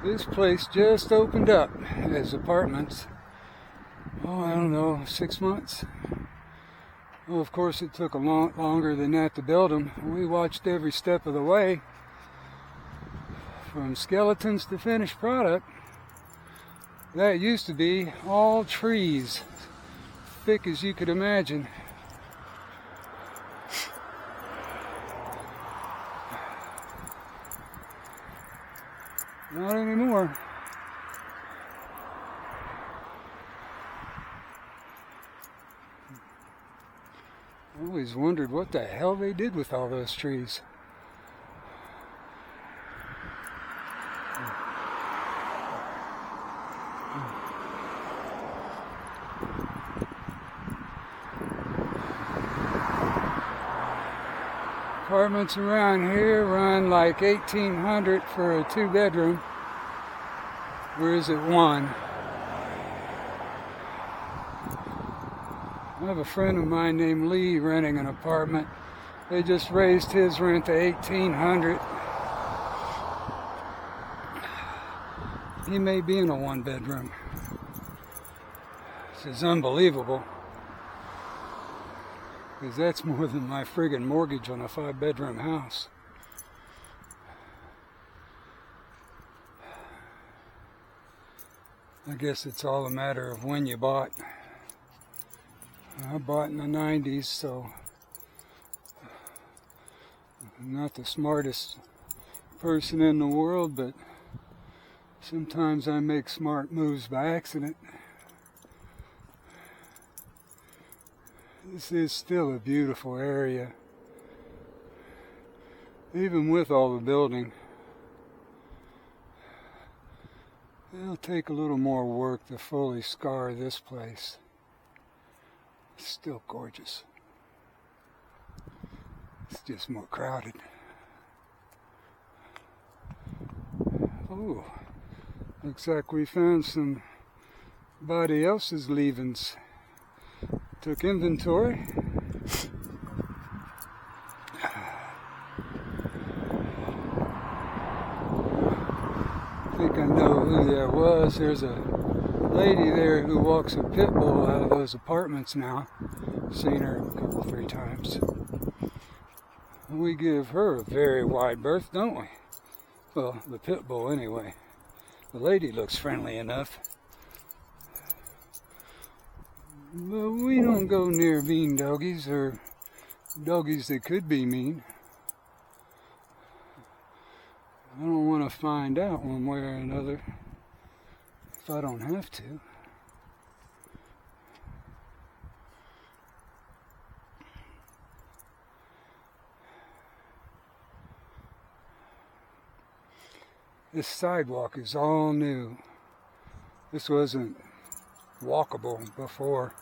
This place just opened up as apartments. Oh, I don't know, 6 months? Well, of course it took a lot longer than that to build them. We watched every step of the way, from skeletons to finished product. That used to be all trees, thick as you could imagine. Not anymore. I always wondered what the hell they did with all those trees. Apartments around here run like $1,800 for a 2-bedroom. Where is it 1? I have a friend of mine named Lee renting an apartment. They just raised his rent to $1,800. He may be in a 1-bedroom. This is unbelievable. Because that's more than my friggin' mortgage on a 5-bedroom house. I guess it's all a matter of when you bought. I bought in the 90s, so I'm not the smartest person in the world, but sometimes I make smart moves by accident. This is still a beautiful area, even with all the building. It'll take a little more work to fully scar this place. It's still gorgeous. It's just more crowded. Oh, looks like we found somebody else's leavings. Took inventory. I think I know who that was. There's a lady there who walks a pit bull out of those apartments now. Seen her a couple, 3 times. We give her a very wide berth, don't we? Well, the pit bull anyway. The lady looks friendly enough. But we don't go near mean doggies or doggies that could be mean. I don't want to find out one way or another if I don't have to. This sidewalk is all new. This wasn't walkable before,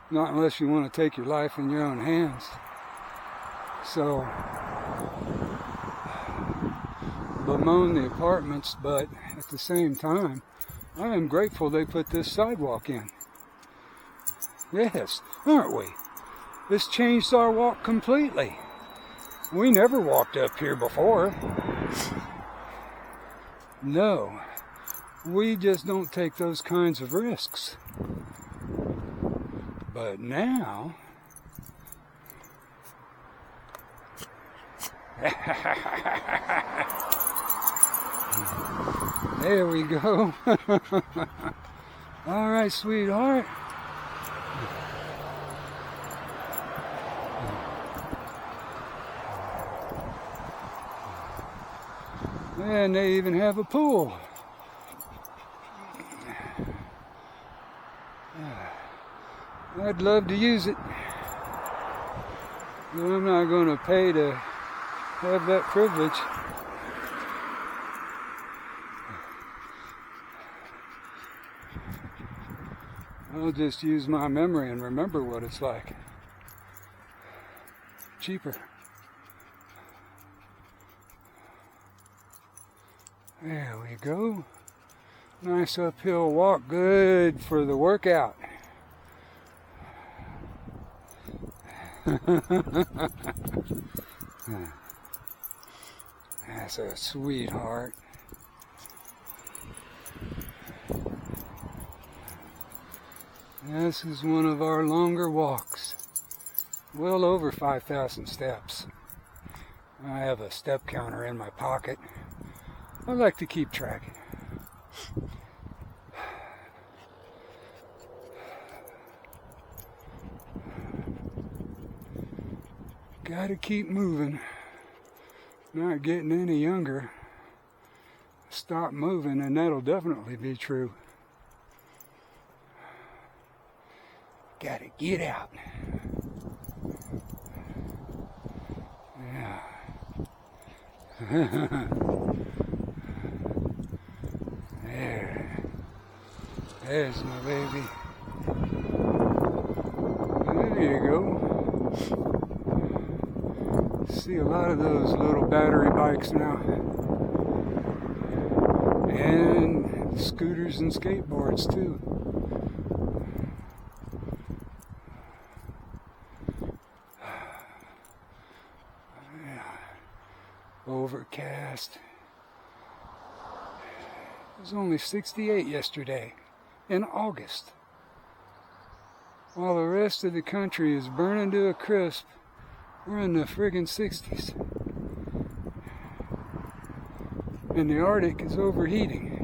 not unless you want to take your life in your own hands. So bemoan the apartments, but at the same time I am grateful they put this sidewalk in. Yes, aren't we? This changed our walk completely. We never walked up here before. No, we just don't take those kinds of risks. But now, there we go. All right, sweetheart. And they even have a pool. I'd love to use it, but I'm not going to pay to have that privilege. I'll just use my memory and remember what it's like. Cheaper. There we go. Nice uphill walk, good for the workout. That's a sweetheart. This is one of our longer walks. Well over 5,000 steps. I have a step counter in my pocket. I like to keep track. Gotta keep moving. Not getting any younger. Stop moving and that'll definitely be true. Gotta get out. Yeah. There. There's my baby. There you go. See a lot of those little battery bikes now. And scooters and skateboards too. Overcast. It was only 68 yesterday in August. While the rest of the country is burning to a crisp, we're in the friggin' 60s. And the Arctic is overheating.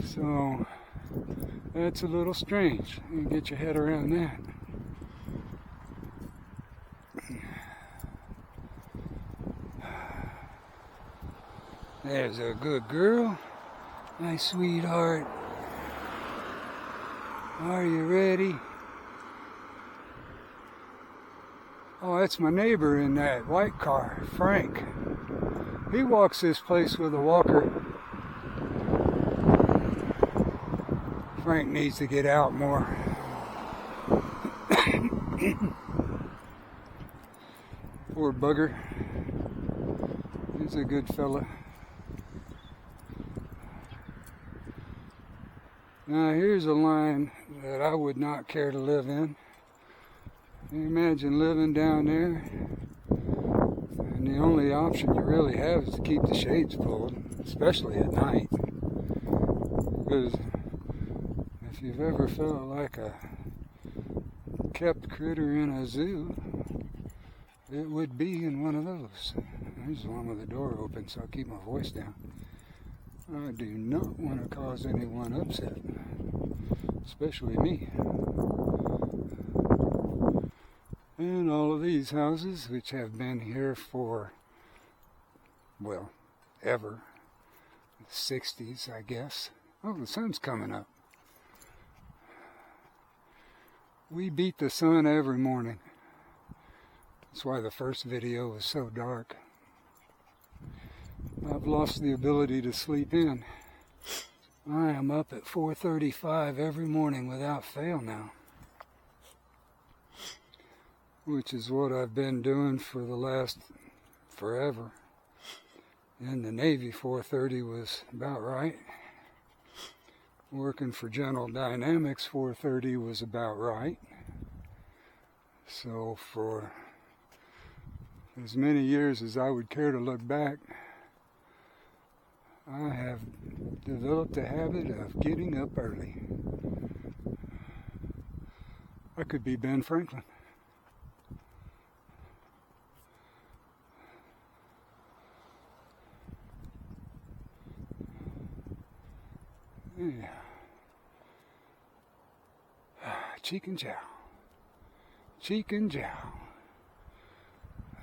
So that's a little strange. You get your head around that. There's a good girl. My sweetheart. Are you ready? Oh, that's my neighbor in that white car, Frank. He walks this place with a walker. Frank needs to get out more. Poor bugger. He's a good fella. Now here's a line that I would not care to live in. Imagine living down there, and the only option you really have is to keep the shades pulled, especially at night. Because if you've ever felt like a kept critter in a zoo, it would be in one of those. There's one with the door open, so I'll keep my voice down. I do not want to cause anyone upset, especially me. And all of these houses, which have been here for, well, ever, the 60s, I guess. Oh, the sun's coming up. We beat the sun every morning. That's why the first video was so dark. I've lost the ability to sleep in. I am up at 4:35 every morning without fail now. Which is what I've been doing for the last forever. In the Navy, 4:30 was about right. Working for General Dynamics, 4:30 was about right. So for as many years as I would care to look back, I have developed a habit of getting up early. I could be Ben Franklin. Yeah. Cheek and jowl. Cheek and jowl.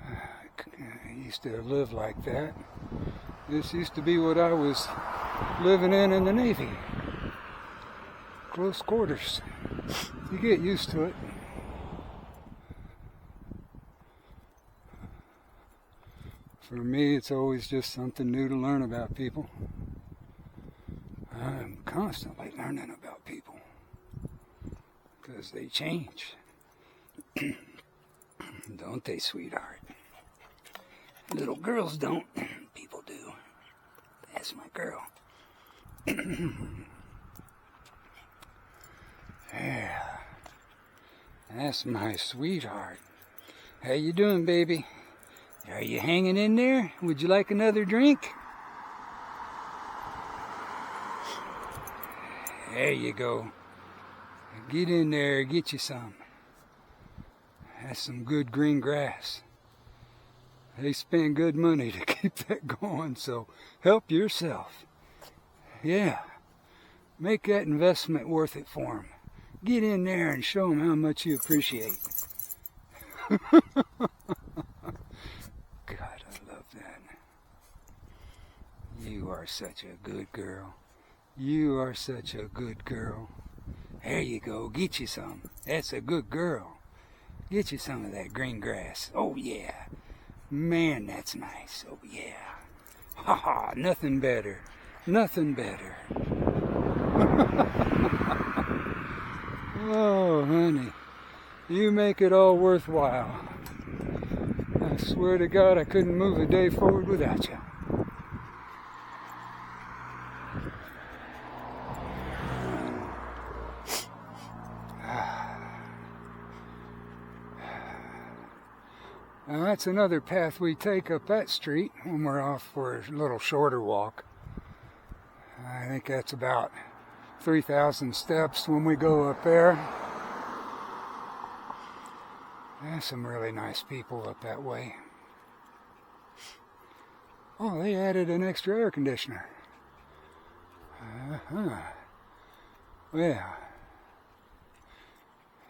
I used to live like that. This used to be what I was living in the Navy. Close quarters. You get used to it. For me, it's always just something new to learn about people. I'm constantly learning about people. Because they change. Don't they, sweetheart? Little girls don't. People do. That's my girl. Yeah. That's my sweetheart. How you doing, baby? Are you hanging in there? Would you like another drink? There you go. Get in there, get you some. That's some good green grass. They spend good money to keep that going, so help yourself. Yeah, make that investment worth it for them. Get in there and show them how much you appreciate. God, I love that. You are such a good girl. You are such a good girl. There you go, get you some. That's a good girl. Get you some of that green grass. Oh yeah. Man, that's nice. Oh yeah. Ha ha, nothing better. Nothing better. Oh, honey. You make it all worthwhile. I swear to God I couldn't move a day forward without you. Now that's another path we take up that street when we're off for a little shorter walk. I think that's about 3,000 steps when we go up there. There's some really nice people up that way. Oh, they added an extra air conditioner. Yeah.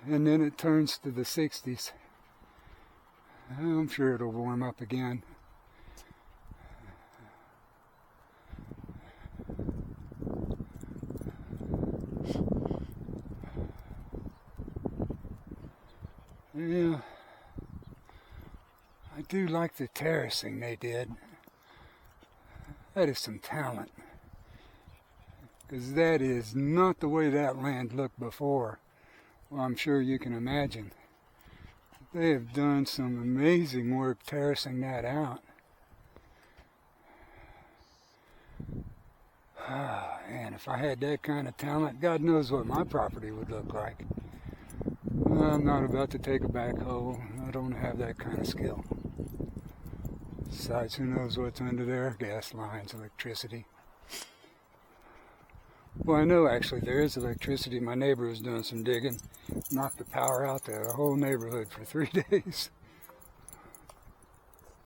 And then it turns to the 60s. I'm sure it'll warm up again. Yeah, I do like the terracing they did. That is some talent. Because that is not the way that land looked before. Well, I'm sure you can imagine. They have done some amazing work terracing that out. And if I had that kind of talent, God knows what my property would look like. I'm not about to take a backhoe. I don't have that kind of skill. Besides, who knows what's under there? Gas lines, electricity. Well, I know actually there is electricity. My neighbor was doing some digging. Knocked the power out to the whole neighborhood for 3 days.